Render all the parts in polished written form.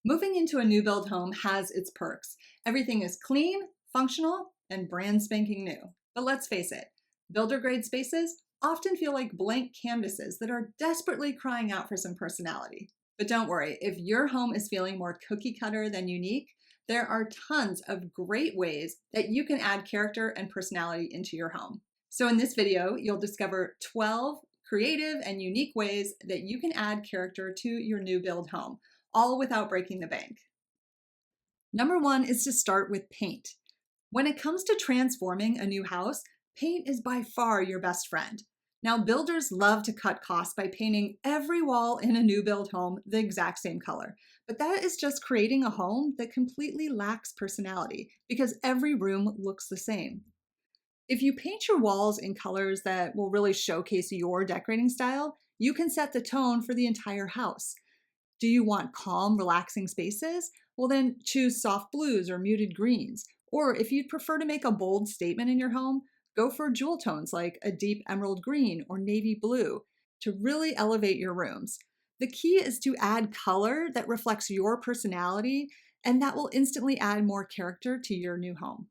Moving into a new build home has its perks. Everything is clean, functional, and brand spanking new. But let's face it, builder grade spaces often feel like blank canvases that are desperately crying out for some personality. But don't worry, if your home is feeling more cookie cutter than unique, there are tons of great ways that you can add character and personality into your home. So in this video, you'll discover 12 creative and unique ways that you can add character to your new build home, all without breaking the bank. Number one is to start with paint. When it comes to transforming a new house, paint is by far your best friend. Now, builders love to cut costs by painting every wall in a new build home the exact same color, but that is just creating a home that completely lacks personality because every room looks the same. If you paint your walls in colors that will really showcase your decorating style, you can set the tone for the entire house. Do you want calm, relaxing spaces? Well, then choose soft blues or muted greens. Or if you'd prefer to make a bold statement in your home, go for jewel tones like a deep emerald green or navy blue to really elevate your rooms. The key is to add color that reflects your personality, and that will instantly add more character to your new home.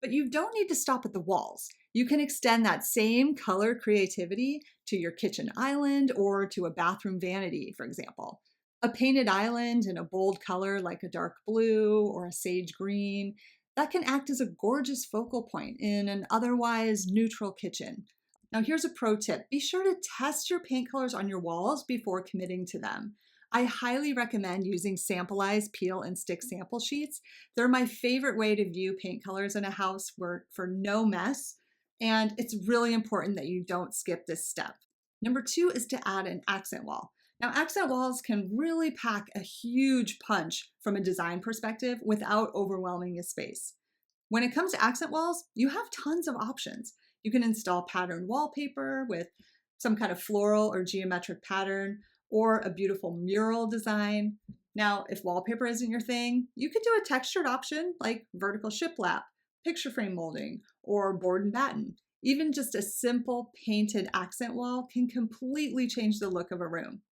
But you don't need to stop at the walls. You can extend that same color creativity to your kitchen island or to a bathroom vanity, for example. A painted island in a bold color like a dark blue or a sage green, that can act as a gorgeous focal point in an otherwise neutral kitchen. Now here's a pro tip. Be sure to test your paint colors on your walls before committing to them. I highly recommend using sampleized peel and stick sample sheets. They're my favorite way to view paint colors in a house for no mess, and it's really important that you don't skip this step. Number two is to add an accent wall. Now, accent walls can really pack a huge punch from a design perspective without overwhelming a space. When it comes to accent walls, you have tons of options. You can install patterned wallpaper with some kind of floral or geometric pattern, or a beautiful mural design. Now, if wallpaper isn't your thing, you could do a textured option like vertical shiplap, picture frame molding, or board and batten. Even just a simple painted accent wall can completely change the look of a room.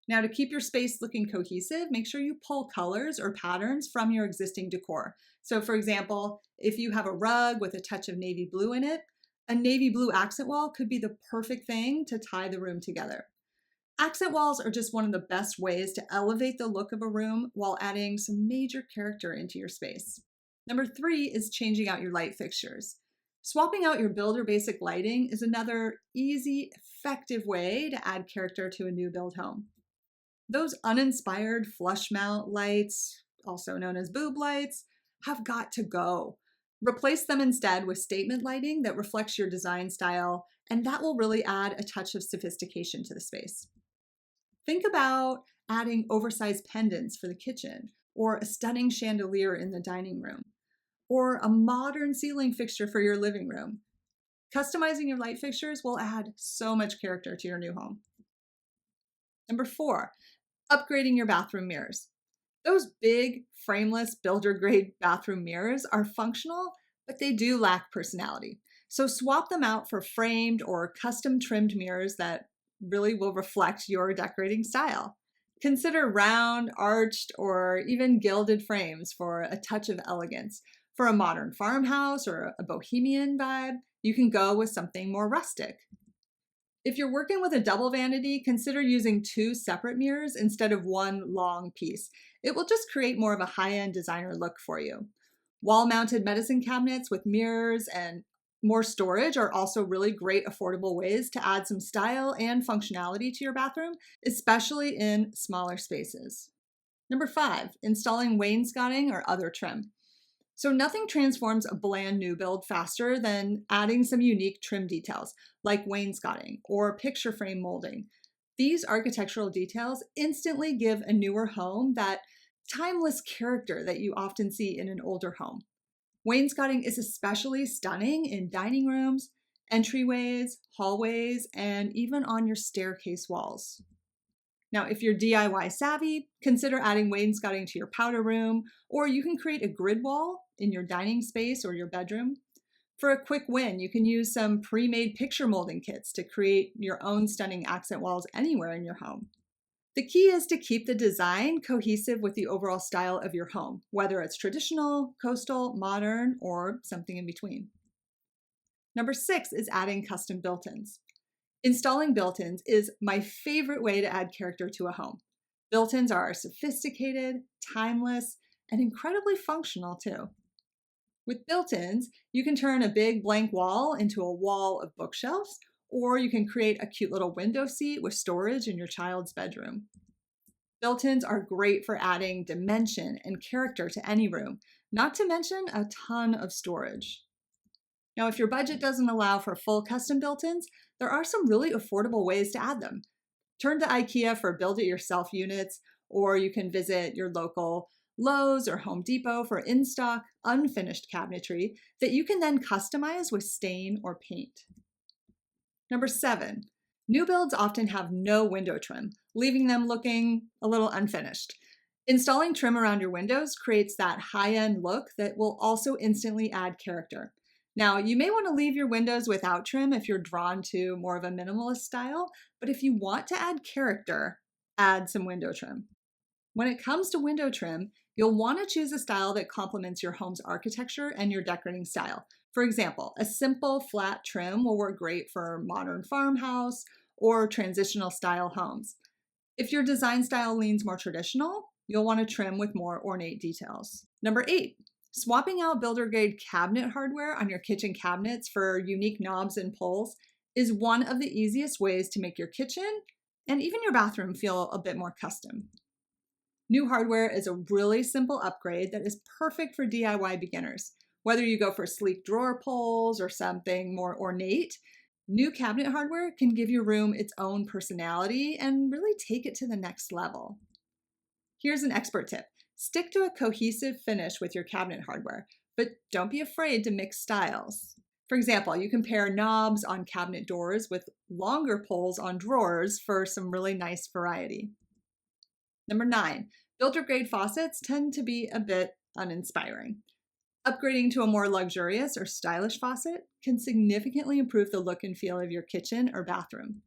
Now, to keep your space looking cohesive, make sure you pull colors or patterns from your existing decor. So for example, if you have a rug with a touch of navy blue in it, a navy blue accent wall could be the perfect thing to tie the room together. Accent walls are just one of the best ways to elevate the look of a room while adding some major character into your space. Number three is changing out your light fixtures. Swapping out your builder basic lighting is another easy, effective way to add character to a new build home. Those uninspired flush mount lights, also known as boob lights, have got to go. Replace them instead with statement lighting that reflects your design style, and that will really add a touch of sophistication to the space. Think about adding oversized pendants for the kitchen, or a stunning chandelier in the dining room, or a modern ceiling fixture for your living room. Customizing your light fixtures will add so much character to your new home. Number four, upgrading your bathroom mirrors. Those big, frameless, builder-grade bathroom mirrors are functional, but they do lack personality. So swap them out for framed or custom-trimmed mirrors that really will reflect your decorating style. Consider round, arched, or even gilded frames for a touch of elegance. For a modern farmhouse or a bohemian vibe, you can go with something more rustic. If you're working with a double vanity, consider using two separate mirrors instead of one long piece. It will just create more of a high-end designer look for you. Wall-mounted medicine cabinets with mirrors and more storage are also really great affordable ways to add some style and functionality to your bathroom, especially in smaller spaces. Number five, installing wainscoting or other trim. So nothing transforms a bland new build faster than adding some unique trim details like wainscoting or picture frame molding. These architectural details instantly give a newer home that timeless character that you often see in an older home. Wainscoting is especially stunning in dining rooms, entryways, hallways, and even on your staircase walls. Now, if you're DIY savvy, consider adding wainscoting to your powder room, or you can create a grid wall in your dining space or your bedroom. For a quick win, you can use some pre-made picture molding kits to create your own stunning accent walls anywhere in your home. The key is to keep the design cohesive with the overall style of your home, whether it's traditional, coastal, modern, or something in between. Number 6 is adding custom built-ins. Installing built-ins is my favorite way to add character to a home. Built-ins are sophisticated, timeless, and incredibly functional too. With built-ins, you can turn a big blank wall into a wall of bookshelves, or you can create a cute little window seat with storage in your child's bedroom. Built-ins are great for adding dimension and character to any room, not to mention a ton of storage. Now, if your budget doesn't allow for full custom built-ins, there are some really affordable ways to add them. Turn to IKEA for build-it-yourself units, or you can visit your local Lowe's or Home Depot for in-stock, unfinished cabinetry that you can then customize with stain or paint. Number 7, new builds often have no window trim, leaving them looking a little unfinished. Installing trim around your windows creates that high-end look that will also instantly add character. Now, you may want to leave your windows without trim if you're drawn to more of a minimalist style, but if you want to add character, add some window trim. When it comes to window trim, you'll want to choose a style that complements your home's architecture and your decorating style. For example, a simple flat trim will work great for modern farmhouse or transitional style homes. If your design style leans more traditional, you'll want to trim with more ornate details. Number 8, swapping out builder-grade cabinet hardware on your kitchen cabinets for unique knobs and pulls is one of the easiest ways to make your kitchen and even your bathroom feel a bit more custom. New hardware is a really simple upgrade that is perfect for DIY beginners. Whether you go for sleek drawer pulls or something more ornate, new cabinet hardware can give your room its own personality and really take it to the next level. Here's an expert tip. Stick to a cohesive finish with your cabinet hardware, but don't be afraid to mix styles. For example, you can pair knobs on cabinet doors with longer pulls on drawers for some really nice variety. Number 9, builder-grade faucets tend to be a bit uninspiring. Upgrading to a more luxurious or stylish faucet can significantly improve the look and feel of your kitchen or bathroom.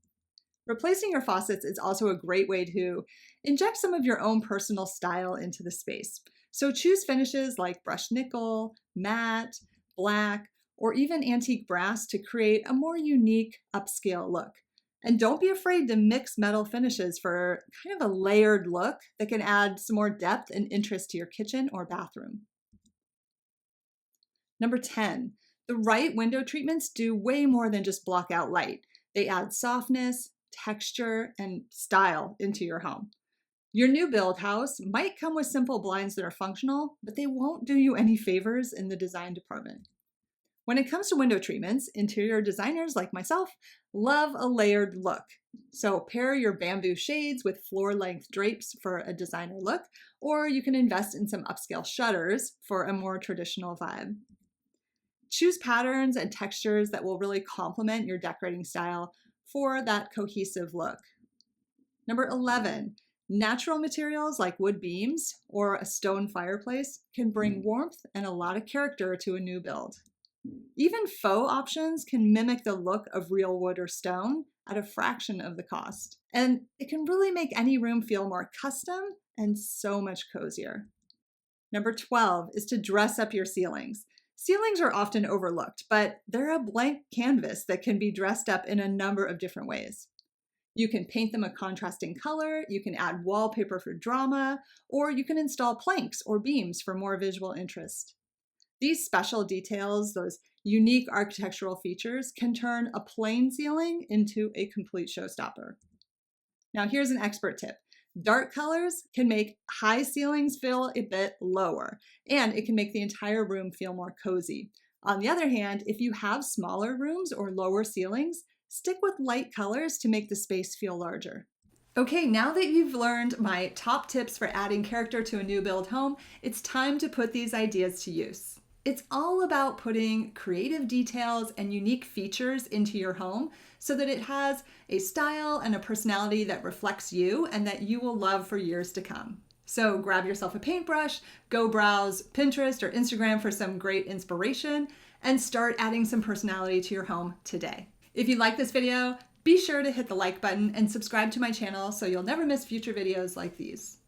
Replacing your faucets is also a great way to inject some of your own personal style into the space. So choose finishes like brushed nickel, matte, black, or even antique brass to create a more unique upscale look. And don't be afraid to mix metal finishes for kind of a layered look that can add some more depth and interest to your kitchen or bathroom. Number 10, the right window treatments do way more than just block out light. They add softness, texture, and style into your home. Your new build house might come with simple blinds that are functional, but they won't do you any favors in the design department. When it comes to window treatments, interior designers like myself love a layered look. So pair your bamboo shades with floor-length drapes for a designer look, or you can invest in some upscale shutters for a more traditional vibe. Choose patterns and textures that will really complement your decorating style for that cohesive look. Number 11, natural materials like wood beams or a stone fireplace can bring warmth and a lot of character to a new build. Even faux options can mimic the look of real wood or stone at a fraction of the cost. And it can really make any room feel more custom and so much cozier. Number 12 is to dress up your ceilings. Ceilings are often overlooked, but they're a blank canvas that can be dressed up in a number of different ways. You can paint them a contrasting color, you can add wallpaper for drama, or you can install planks or beams for more visual interest. These special details, those unique architectural features, can turn a plain ceiling into a complete showstopper. Now here's an expert tip. Dark colors can make high ceilings feel a bit lower, and it can make the entire room feel more cozy. On the other hand, if you have smaller rooms or lower ceilings, stick with light colors to make the space feel larger. Okay, now that you've learned my top tips for adding character to a new build home, it's time to put these ideas to use. It's all about putting creative details and unique features into your home so that it has a style and a personality that reflects you and that you will love for years to come. So grab yourself a paintbrush, go browse Pinterest or Instagram for some great inspiration, and start adding some personality to your home today. If you like this video, Be sure to hit the like button and subscribe to my channel so you'll never miss future videos like these.